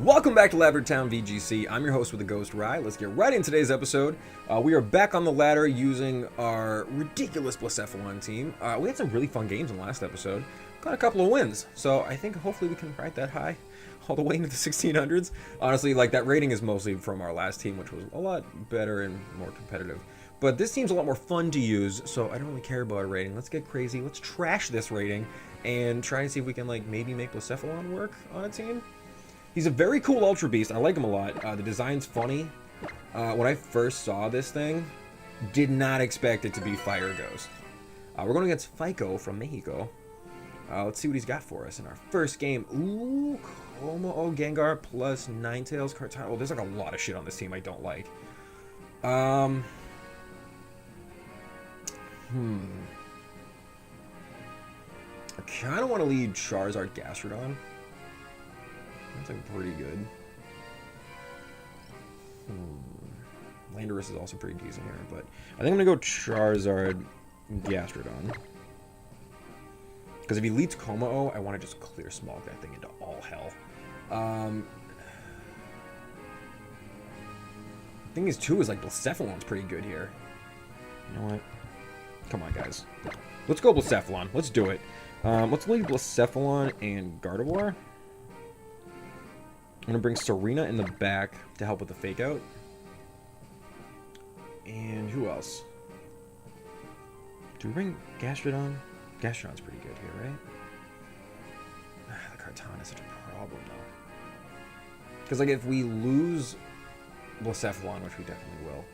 Welcome back to Lavender Town VGC. I'm your host with the Ghost Rye. Let's get right in today's episode. We are back on the ladder using our ridiculous Blacephalon team. We had some really fun games in the last episode. Got a couple of wins, so I think hopefully we can ride that high all the way into the 1600s. Honestly, like that rating is mostly from our last team, which was a lot better and more competitive. But this team's a lot more fun to use, so I don't really care about a rating. Let's get crazy. Let's trash this rating and try and see if we can like maybe make Blacephalon work on a team. He's a very cool Ultra Beast. I like him a lot. The design's funny. When I first saw this thing, did not expect it to be Fire Ghost. We're going against Fico from Mexico. Let's see what he's got for us in our first game. Ooh, KOMMO-O Gengar plus Ninetales Kartana. Oh, there's like a lot of shit on this team I don't like. I kind of want to lead Charizard-Gastrodon. That's like pretty good. Landorus is also pretty decent here, but I think I'm gonna go Charizard-Gastrodon. Because if he leads KOMMO-O, I want to just clear Smog that thing into all hell. The thing is too is like Blacephalon's pretty good here. You know what? Come on, guys. Let's go Blacephalon. Let's do it. Let's lead Blacephalon and Gardevoir. I'm going to bring Serena in the back to help with the fake out. And who else? Do we bring Gastrodon? Gastrodon's pretty good here, right? The Kartana is such a problem, though. Because, like, if we lose Blacephalon, which we definitely will,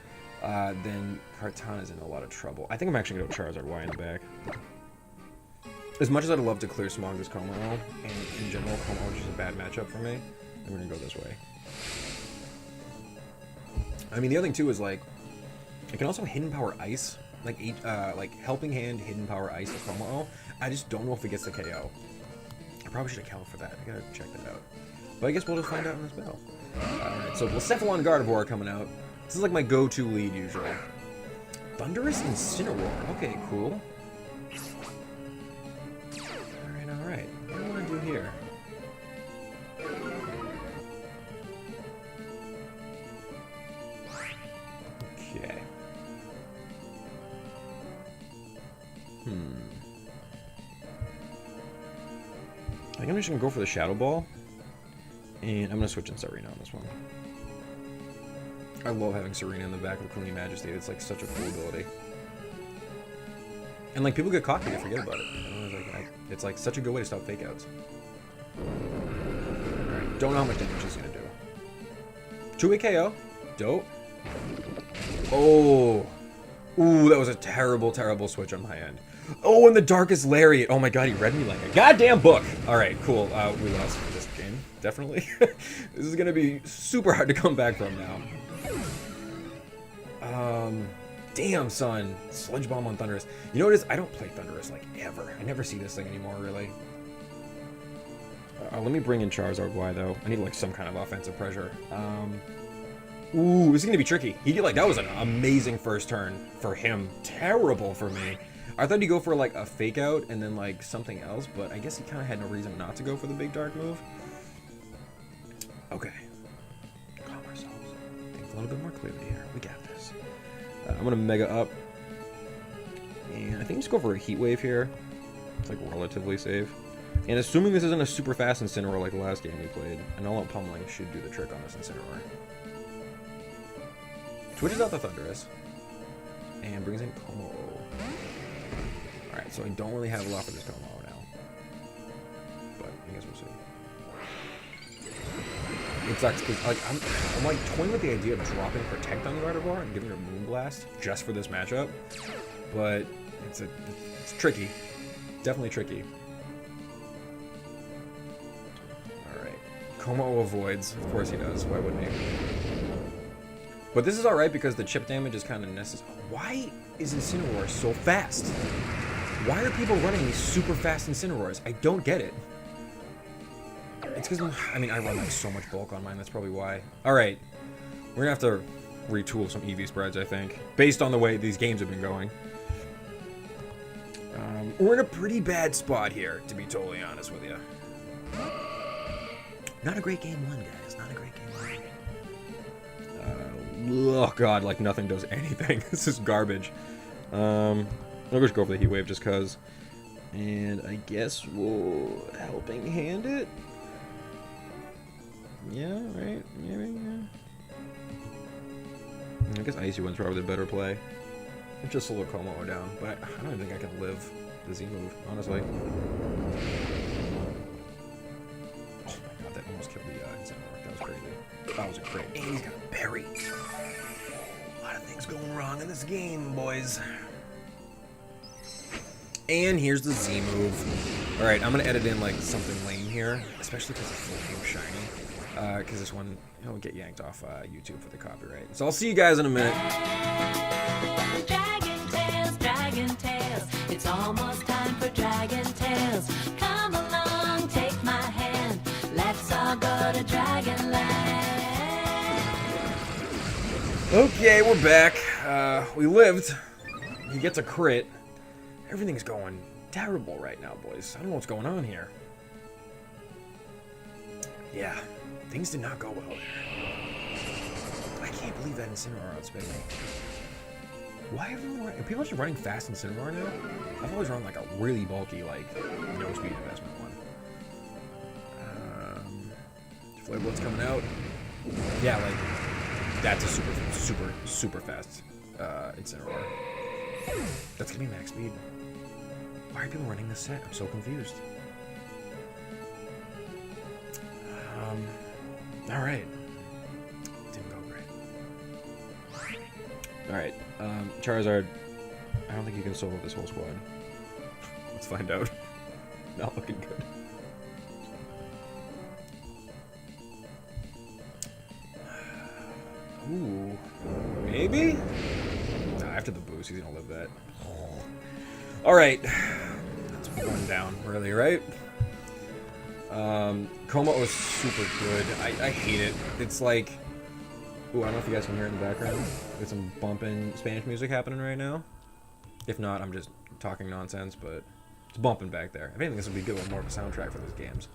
then Kartana's in a lot of trouble. I think I'm actually going to go Charizard-Y in the back. As much as I'd love to clear Smog as KOMMO-O, and in general, KOMMO-O is just a bad matchup for me, we're gonna go this way. I mean, the other thing too is like, I can also hidden power ice, like helping hand hidden power ice with KOMMO-O. I just don't know if it gets the KO. I probably should account for that. I gotta check that out. But I guess we'll just find out in this battle. Alright, so Blacephalon Gardevoir coming out. This is like my go-to lead usually. Thunderous Incineroar. Okay, cool. Alright. What do I want to do here? Okay. I think I'm just going to go for the Shadow Ball. And I'm going to switch in Serena on this one. I love having Serena in the back with Queen Majesty. It's like such a cool ability. And like people get cocky to forget about it. It's like such a good way to stop fake outs. Alright, don't know how much damage he's going to do. 2-hit KO. Dope. Oh. Ooh, that was a terrible, terrible switch on my end. Oh, and the Darkest Lariat. Oh my god, he read me like a goddamn book. Alright, cool. We lost this game. Definitely. This is going to be super hard to come back from now. Damn, son. Sludge Bomb on Thunderous. You know what it is? I don't play Thunderous, like, ever. I never see this thing anymore, really. Let me bring in Charizard-Y, though. I need, like, some kind of offensive pressure. Ooh, this is gonna be tricky. That was an amazing first turn for him. Terrible for me. I thought he'd go for, like, a fake out and then, like, something else, but I guess he kind of had no reason not to go for the big dark move. Okay. Calm ourselves. Think a little bit more clearly here. We got this. I'm gonna Mega up. And I think just go for a Heat Wave here. It's, like, relatively safe. And assuming this isn't a super fast Incineroar like the last game we played, an all-out pummeling should do the trick on this Incineroar. Switches out the Thunderous, and brings in KOMMO-O. Alright, so I don't really have a lot for this KOMMO-O now. But I guess we'll see. It sucks, because like, I'm like toying with the idea of dropping Protect on Gardevoir and giving her Moonblast just for this matchup. But it's tricky. Definitely tricky. Alright. KOMMO-O avoids. Of course he does. Why wouldn't he? But this is alright because the chip damage is kind of necessary. Why is Incineroar so fast? Why are people running these super fast Incineroars? I don't get it. It's because, I mean, I run like so much bulk on mine. That's probably why. Alright. We're going to have to retool some EV spreads, I think. Based on the way these games have been going. We're in a pretty bad spot here, to be totally honest with you. Not a great game one, guys. Not a great game one. Oh god, like nothing does anything. This is garbage. I'll just go for the Heat Wave just cause. And I guess we'll Helping Hand it. Yeah, right. Yeah. I guess Icy Wind's probably the better play. Just slow KOMMO-O down, but I don't even think I can live the Z move, honestly. Oh my god, that almost killed the Incineroar. That was crazy. That was a crit. And he's got a berry. A lot of things going wrong in this game, boys. And here's the Z move. Alright, I'm gonna edit in like something lame here, especially because it's full game shiny. Because this one, will get yanked off YouTube for the copyright. So I'll see you guys in a minute. Dragon Tales, it's almost time for Dragon Tales. Come along, take my hand, let's all go to Dragonland. Okay, we're back. We lived. He gets a crit. Everything's going terrible right now, boys. I don't know what's going on here. Yeah, things did not go well. I can't believe that Incineroar outsped me. Why are people actually running fast Incineroar now? I've always run like a really bulky, like, no speed investment one. Flare Blitz coming out. Yeah, like, that's a super fast Incineroar. That's gonna be max speed. Why are people running this set? I'm so confused. Alright. Didn't go great. Alright, Charizard. I don't think you can solo this whole squad. Let's find out. Not looking good. Ooh. Maybe? Nah, after the boost, he's gonna live that. Alright. That's one down, really, right? KOMMO-O is super good. I hate it. It's like... Ooh, I don't know if you guys can hear it in the background. There's some bumping Spanish music happening right now. If not, I'm just talking nonsense, but it's bumping back there. If anything, this would be good with more of a soundtrack for these games.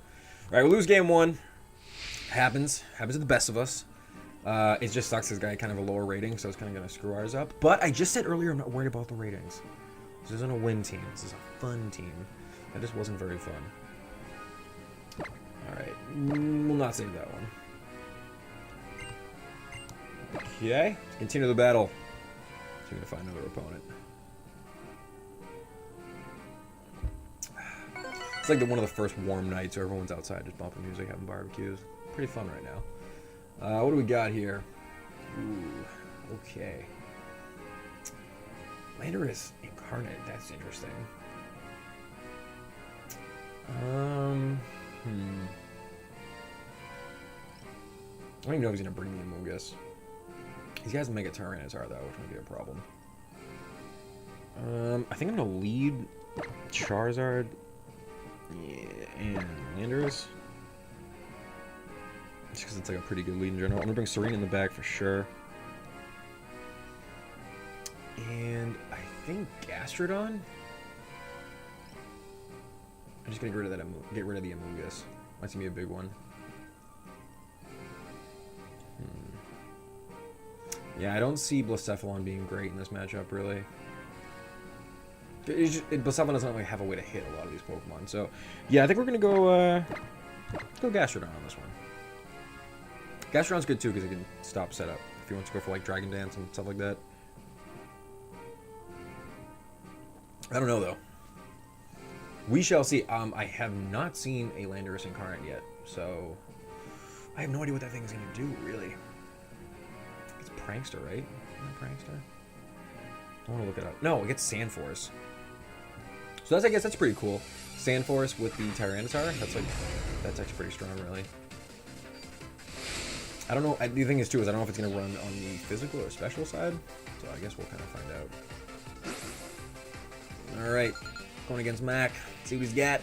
Alright, we lose game one. Happens to the best of us. It just sucks this guy kind of a lower rating, so it's kind of going to screw ours up. But I just said earlier I'm not worried about the ratings. This isn't a win team. This is a fun team. That just wasn't very fun. Alright, we'll not save that one. Okay, let's continue the battle. So we're going to find another opponent. It's like one of the first warm nights where everyone's outside just bumping music, having barbecues. Pretty fun right now. What do we got here? Ooh, okay. Landorus Incarnate, that's interesting. I don't even know if he's gonna bring me Amogus. He has a Mega Tyranitar though, which might be a problem. I think I'm gonna lead Charizard and Landorus. Just because it's like a pretty good lead in general. I'm gonna bring Serene in the back for sure. And I think Gastrodon. I'm just gonna get rid of that. Get rid of the Amogus. Might be a big one. Yeah, I don't see Blacephalon being great in this matchup, really. Blacephalon doesn't really have a way to hit a lot of these Pokemon. So, yeah, I think we're going to go Gastrodon on this one. Gastrodon's good, too, because it can stop setup. If you want to go for, like, Dragon Dance and stuff like that. I don't know, though. We shall see. I have not seen a Landorus Incarnate yet, so I have no idea what that thing is going to do, really. It's Prankster, right? Isn't it Prankster? I want to look it up. No, it gets Sandforce. So I guess that's pretty cool. Sandforce with the Tyranitar. That's actually pretty strong, really. I don't know. The thing is, too, is I don't know if it's going to run on the physical or special side. So I guess we'll kind of find out. All right, going against Mac. See what he's got.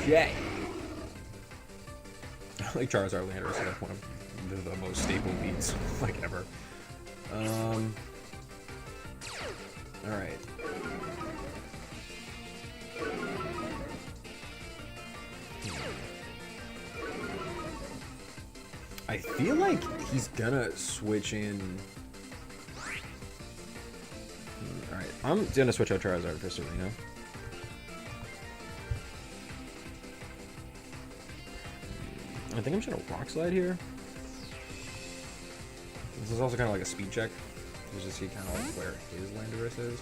Okay. I like Charizard Landorus, so that's one of the most stable beats, like, ever. Alright. I feel like he's gonna switch in. Alright, I'm gonna switch out Charizard for Serena. I think I'm just gonna Rock Slide here. This is also kind of like a speed check. Just to see kind of like where his Landorus is.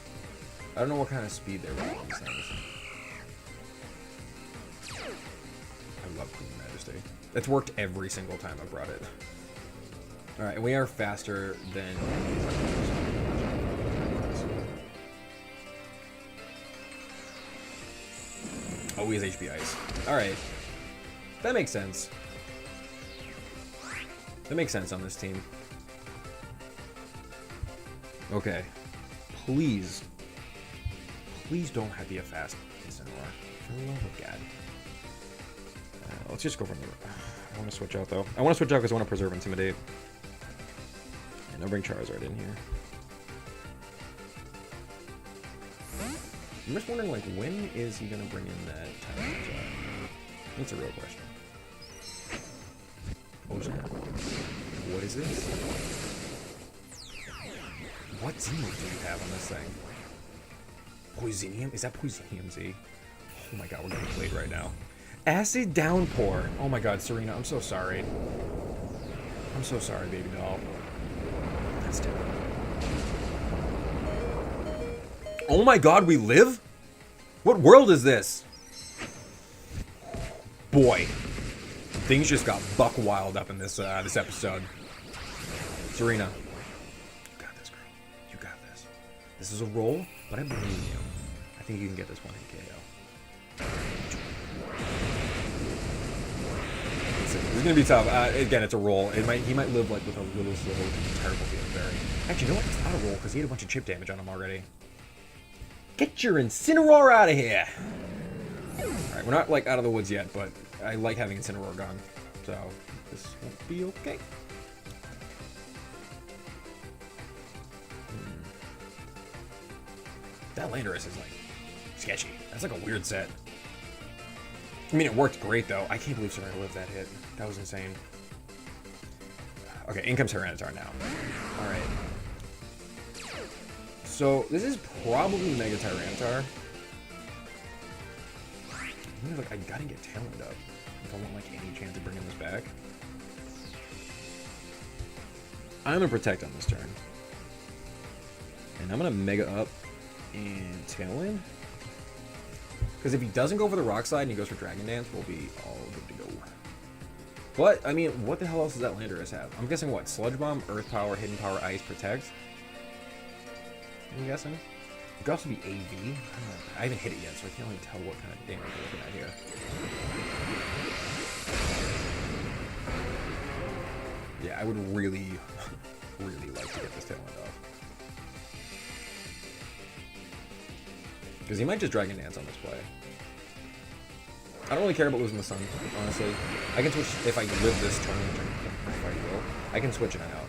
I don't know what kind of speed they run on these things. I love Queen Majesty. It's worked every single time I've brought it. Alright, and we are faster than... Oh, he has HP Ice. Alright. That makes sense. That makes sense on this team. Okay. Please. Please don't be a fast Incineroar. For the love of God. Let's just go from the... I want to switch out, though. I want to switch out because I want to preserve Intimidate. And I'll bring Charizard in here. I'm just wondering, like, when is he going to bring in that time? That's a real question. Oh, snap. What is this? What Z move do you have on this thing? Poisinium? Is that Poisinium Z? Oh my god, we're getting played right now. Acid Downpour. Oh my god, Serena, I'm so sorry. I'm so sorry, baby doll. That's terrible. Oh my god, we live? What world is this? Boy. Things just got buck wild up in this this episode. Serena. You got this, girl. You got this. This is a roll, but I believe in you. I think you can get this one in KO. It's gonna be tough. Again, it's a roll. He might live like with a little slow, terrible feeling berry. Actually, you know what? It's not a roll because he had a bunch of chip damage on him already. Get your Incineroar out of here! Alright, we're not like out of the woods yet, but I like having Incineroar gone. So this will be okay. That Landorus is like sketchy. That's like a weird set. I mean, it worked great, though. I can't believe Serena lived that hit. That was insane. Okay, in comes Tyranitar now. Alright. So, this is probably Mega Tyranitar. Like, I gotta get Taloned up if I want, like, any chance of bringing this back. I'm gonna Protect on this turn. And I'm gonna Mega up and Tailwind. Because if he doesn't go for the Rock Slide and he goes for Dragon Dance, we'll be all good to go. But, I mean, what the hell else does that Landorus have? I'm guessing what? Sludge Bomb, Earth Power, Hidden Power, Ice, Protect? I'm guessing. It could also be AV. I don't know. I haven't hit it yet, so I can't really tell what kind of damage we're looking at here. Yeah, I would really, really like to get this Tailwind off. Because he might just Dragon Dance on this play. I don't really care about losing the sun, honestly. I can switch if I live this turn, which I will. I can switch in and out.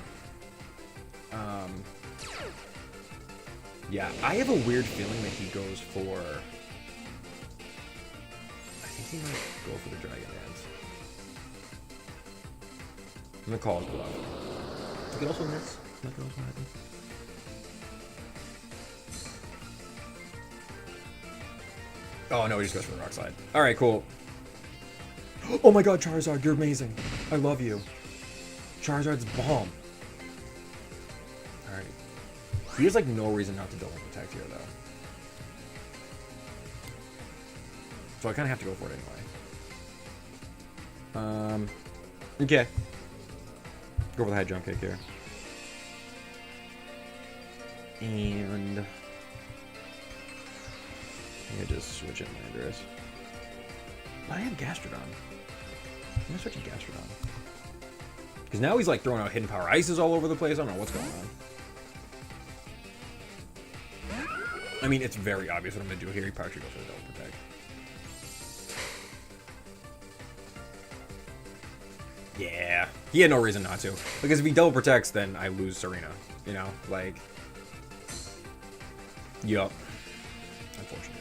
Yeah, I have a weird feeling that he goes for... I think he might go for the Dragon Dance. I'm gonna call his bluff. He could also miss. That could also happen. Oh no, he just goes for the Rock Slide. Alright, cool. Oh my god, Charizard, you're amazing. I love you. Charizard's bomb. Alright. He has like no reason not to double protect here though. So I kinda have to go for it anyway. Okay. Go for the high jump kick here. And I'm gonna just switch in Landorus. But I have Gastrodon. I'm gonna switch in Gastrodon. Because now he's like throwing out Hidden Power Ices all over the place. I don't know what's going on. I mean, it's very obvious what I'm gonna do here. He probably should go for the double protect. Yeah. He had no reason not to. Because if he double protects, then I lose Serena. You know? Like... Yup. Unfortunate.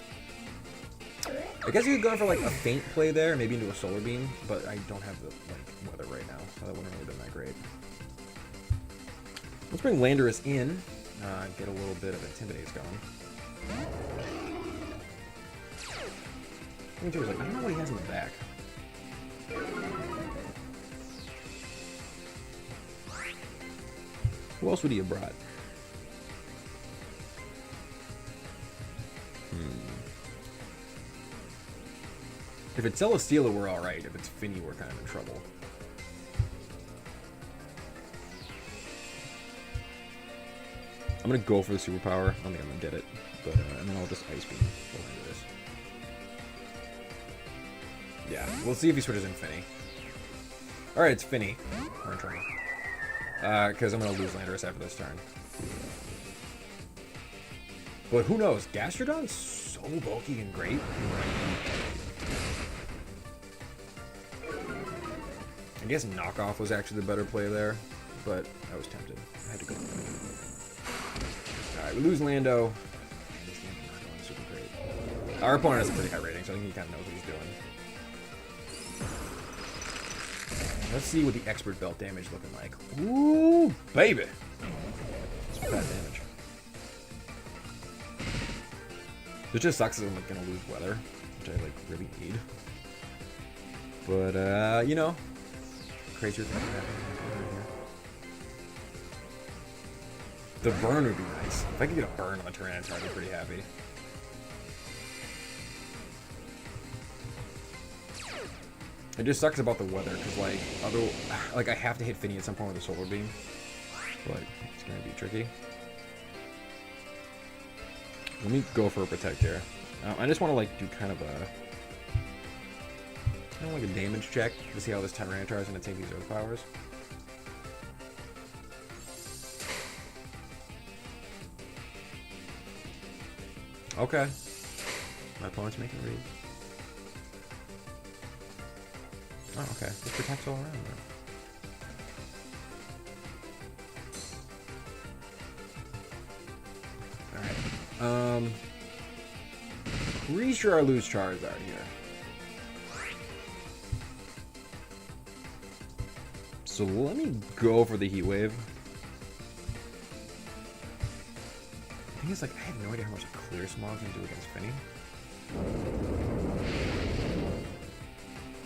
I guess you could go for like a feint play there, maybe into a Solar Beam, but I don't have the like weather right right now, so that wouldn't really been that great. Let's bring Landorus in, get a little bit of Intimidate going. I don't know what he has in the back. Who else would he have brought? If it's Celesteela, we're alright. If it's Finny, we're kind of in trouble. I'm gonna go for the superpower. I don't think I'm gonna get it, but and then I'll just Ice Beam go into this. Yeah, we'll see if he switches in Finny. Alright, it's Finny. We're in trouble. Because I'm gonna lose Landorus after this turn. But who knows? Gastrodon's so bulky and great. I guess Knockoff was actually the better play there, but I was tempted. I had to go. Alright, we lose Lando. This game's not going super great. Our opponent has a pretty high rating, so I think he kind of knows what he's doing. Let's see what the expert belt damage looking like. Ooh, baby! That's bad damage. It just sucks that I'm gonna lose weather, which I like really need. But you know, crazier things happening here. The burn would be nice. If I could get a burn on the Tyranitar, I'd be pretty happy. It just sucks about the weather, because like I have to hit Finny at some point with a Solar Beam, but it's gonna be tricky. Let me go for a Protect here. I just want to like do kind of a damage check to see how this Tyranitar is gonna take these Earth powers. Okay. My opponent's making reads. Oh, okay. It protects all around there. Alright. Pretty sure I lose Charizard here. So let me go for the Heat Wave. The thing is, like, I have no idea how much a clear Smog can do against Finny.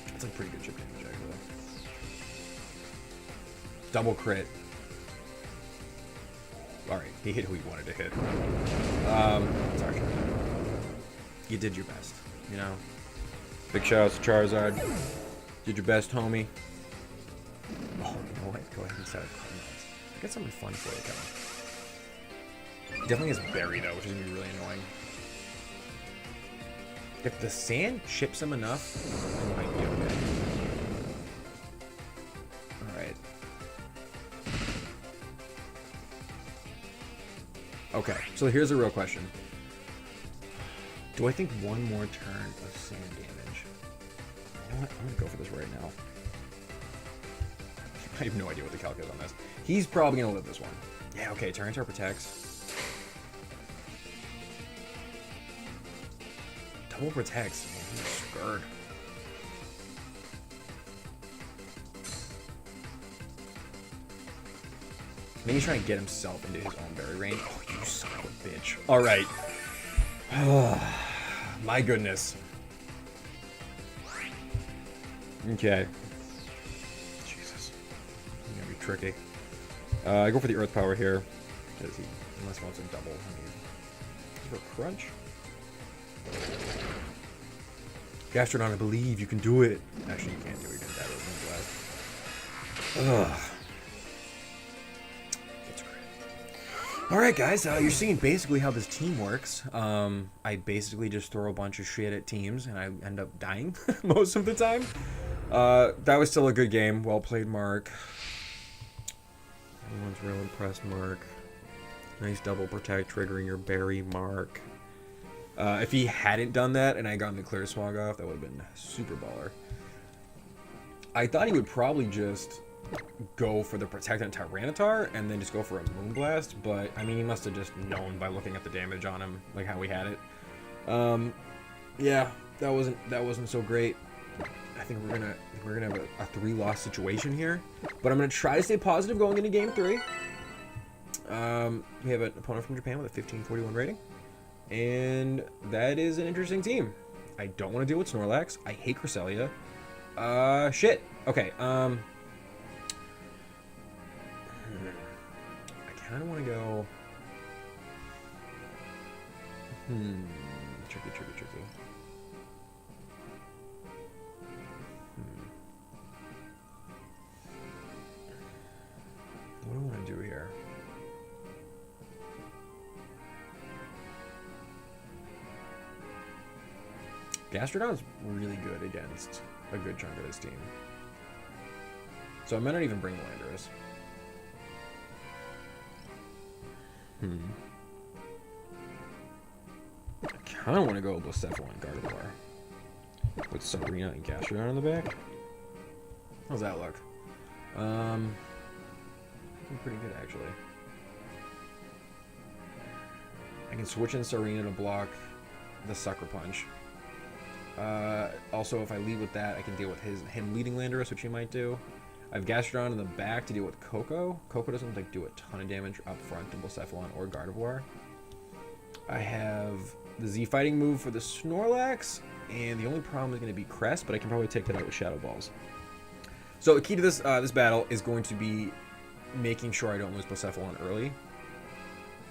That's like pretty good chip damage, actually. Double crit. Alright, he hit who he wanted to hit. Sorry. You did your best, you know? Big shout out to Charizard. Did your best, homie. Oh, you know what? Go ahead and start comments. I got something fun for you coming. Definitely has Berry, though, which is going to be really annoying. If the sand chips him enough, it might be okay. Alright. Okay, so here's the real question. Do I think one more turn of sand damage? You know what? I'm going to go for this right now. I have no idea what the calc is on this. He's probably going to live this one. Yeah, okay, Tyranitar protects. Double protects. Man, he's scared. Maybe he's trying to get himself into his own berry range. Oh, you son of a bitch. Alright. My goodness. Okay. Jesus. It's gonna be tricky. I go for the Earth Power here. Unless he wants a double. I mean, for a crunch? Gastrodon, I believe you can do it. Actually, you can't do it. You're gonna die with Wind Blast. Ugh. Alright guys, you're seeing basically how this team works. I basically just throw a bunch of shit at teams and I end up dying most of the time. That was still a good game. Well played, Mark. Everyone's real impressed, Mark. Nice double protect triggering your berry, Mark. If he hadn't done that and I gotten the clear Smog off, that would have been super baller. I thought he would probably just go for the Protect on Tyranitar and then just go for a Moonblast, but I mean he must have just known by looking at the damage on him, like how we had it. Yeah, that wasn't so great. I think we're gonna have a 3-loss situation here, but I'm gonna try to stay positive going into game 3. We have an opponent from Japan with a 1541 rating, and that is an interesting team. I don't want to deal with Snorlax. I hate Cresselia. Shit. Okay. I kind of want to go. Tricky. What do I want to do here? Gastrodon's really good against a good chunk of this team. So I might not even bring Landorus. I kind of want to go with Blacephalon and Gardevoir. With Serena and Gastrodon in the back. How's that look? Pretty good, actually. I can switch in Serena to block the Sucker Punch. Also, if I lead with that, I can deal with him leading Landorus, which he might do. I have Gastrodon in the back to deal with Coco. Coco doesn't like do a ton of damage up front to Blacephalon or Gardevoir. I have the Z Fighting move for the Snorlax, and the only problem is going to be Crest, but I can probably take that out with Shadow Balls. So the key to this this battle is going to be making sure I don't lose Blacephalon early,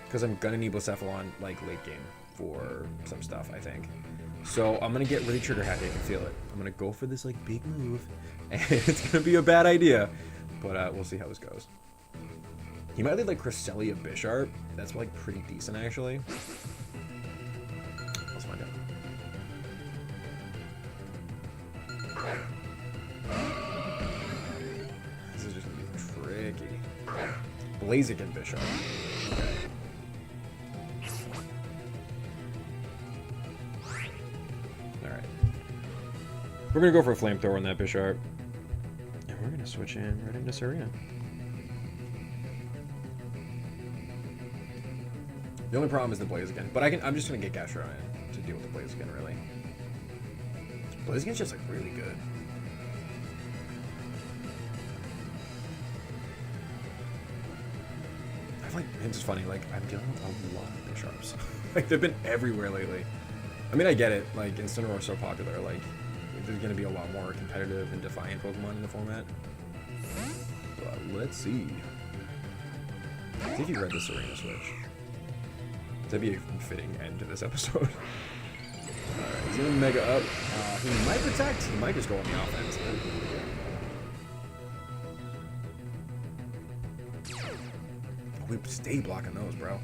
because I'm gonna need Blacephalon like late game for some stuff, I think. So I'm gonna get really trigger happy. I can feel it. I'm gonna go for this like big move, and it's gonna be a bad idea, but we'll see how this goes. He might lead like Cresselia Bisharp. That's like pretty decent actually. Let's find out. This is just gonna be tricky. Blaziken Bisharp. Okay. Alright. We're gonna go for a Flamethrower on that Bisharp. And we're gonna switch in right into Serena. The only problem is the Blaziken. But I'm just gonna get Gastrodon in to deal with the Blaziken, really. Blaziken's just like really good. Like, it's just funny, like, I'm dealing with a lot of Bisharps. Like, they've been everywhere lately. I mean, I get it, like, Incineroar is so popular, like, there's gonna be a lot more competitive and defiant Pokemon in the format. But let's see. I think you read the Serena switch. That'd be a fitting end to this episode. Alright, he's gonna Mega up. He might protect, he might just go on the offense. We stay blocking those, bro.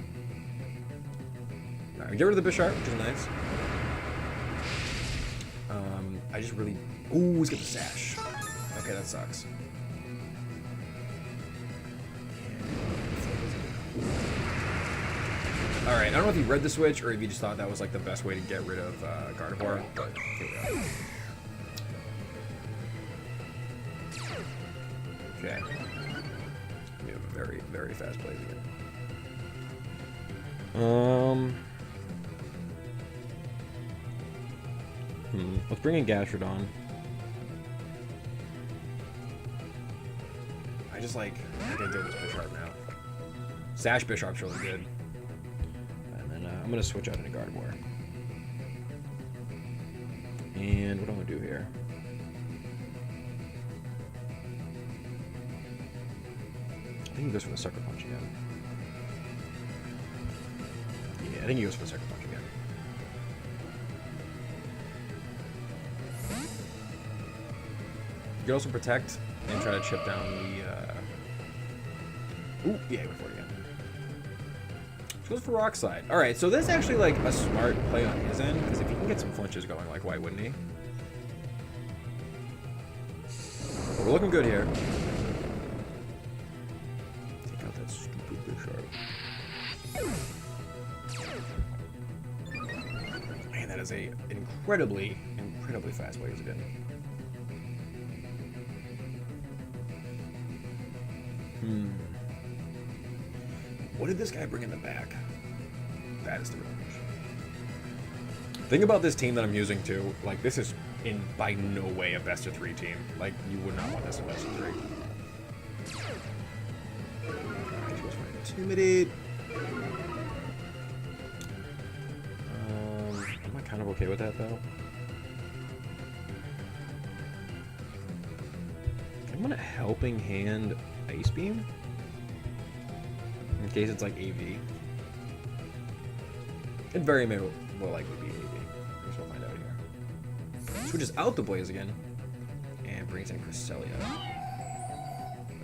Alright, we get rid of the Bisharp, which is nice. I just really... Ooh, he's got the Sash. Okay, that sucks. Alright, I don't know if he read the switch or if he just thought that was like the best way to get rid of Gardevoir, but here we go. Okay. We have a very, very fast plays again. Let's bring in Gastrodon. I just like, I can deal with this Bisharp now. Sash Bisharp's really good. And then I'm going to switch out into Gardevoir. And what do I want to do here? I think he goes for the Sucker Punch again. Yeah, I think he goes for the Sucker Punch again. You can also protect and try to chip down the... Ooh, yeah, he went for it again. He goes for Rock Slide. Alright, so this is actually like a smart play on his end, because if he can get some flinches going, like, why wouldn't he? We're looking good here. Take out that stupid Bisharp. Man, that is a incredibly fast way to get. What did this guy bring in the back? That is the real question. Think about this team that I'm using too. Like, this is in by no way a best of 3 team. Like, you would not want this in best of 3. Alright, let's find Intimidate. Am I kind of okay with that though? I'm gonna Helping Hand Ice Beam in case it's like AV. It very may will likely be AV. I guess we'll find out here. Switches out the Blaziken and brings in Cresselia.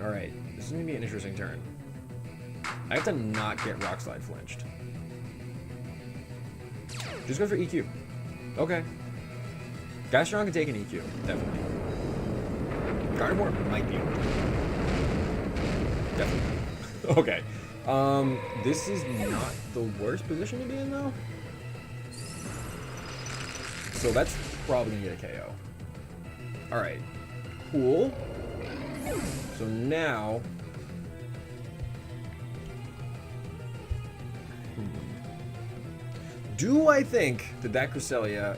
Alright, this is gonna be an interesting turn. I have to not get Rock Slide flinched. Just go for EQ. Okay. Gastrodon can take an EQ, definitely. Gardevoir might be able to. Definitely. Okay. This is not the worst position to be in, though. So that's probably gonna get a KO. Alright. Cool. So now... Do I think that that Cresselia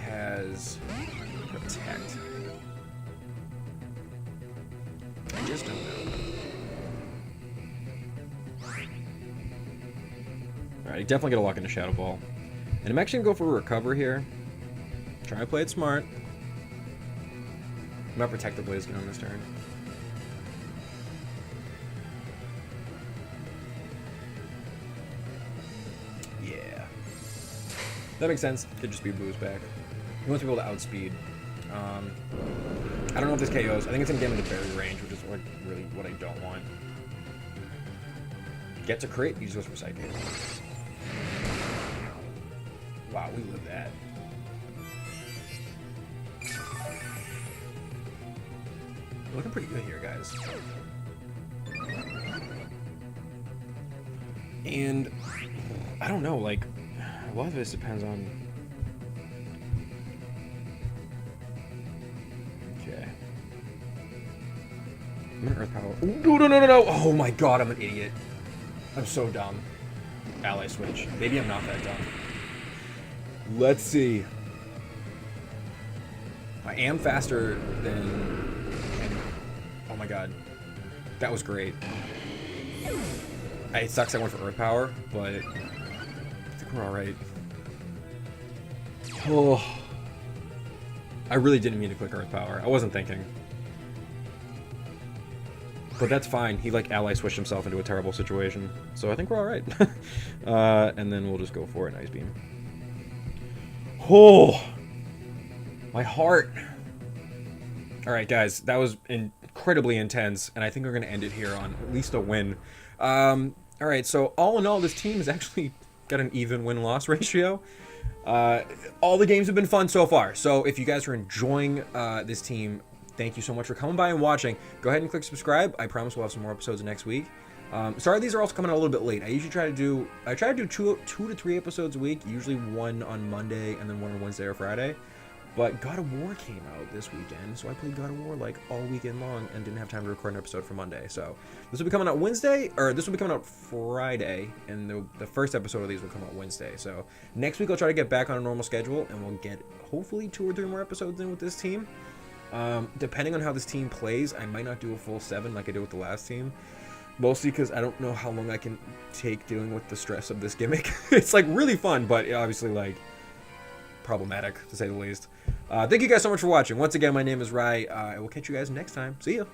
has Protect? I just don't know. Alright, you definitely gotta lock into Shadow Ball. And I'm actually gonna go for a Recover here. Try to play it smart. I'm gonna protect the Blaziken on this turn. Yeah. That makes sense. Could just be Boo's back. He wants to be able to outspeed. I don't know if this KOs. I think it's gonna get him into Berry range, which is like really what I don't want. Get to crit, he just goes for Psychic. Wow, we live that. We're looking pretty good here, guys. And I don't know, like a lot of this depends on. Okay. I'm gonna Earth Power. Ooh, no! Oh my god, I'm an idiot. I'm so dumb. Ally switch. Maybe I'm not that dumb. Let's see. I am faster than... Oh my god. That was great. It sucks I went for Earth Power, but... I think we're alright. Oh. I really didn't mean to click Earth Power. I wasn't thinking. But that's fine. He like ally switched himself into a terrible situation. So I think we're alright. And then we'll just go for an Ice Beam. Oh! My heart! Alright guys, that was incredibly intense. And I think we're going to end it here on at least a win. Alright, so all in all, this team has actually got an even win-loss ratio. All the games have been fun so far. So if you guys are enjoying this team, thank you so much for coming by and watching. Go ahead and click subscribe. I promise we'll have some more episodes next week. Sorry, these are also coming out a little bit late. I usually try to do two to three episodes a week, usually one on Monday and then one on Wednesday or Friday. But God of War came out this weekend, so I played God of War like all weekend long and didn't have time to record an episode for Monday. So this will be coming out Wednesday, or this will be coming out Friday, and the first episode of these will come out Wednesday. So next week I'll try to get back on a normal schedule, and we'll get hopefully 2 or 3 more episodes in with this team. Depending on how this team plays, I might not do a full 7 like I did with the last team. Mostly because I don't know how long I can take dealing with the stress of this gimmick. It's like really fun, but obviously like problematic to say the least. Thank you guys so much for watching. Once again, my name is Rye. I will catch you guys next time. See ya.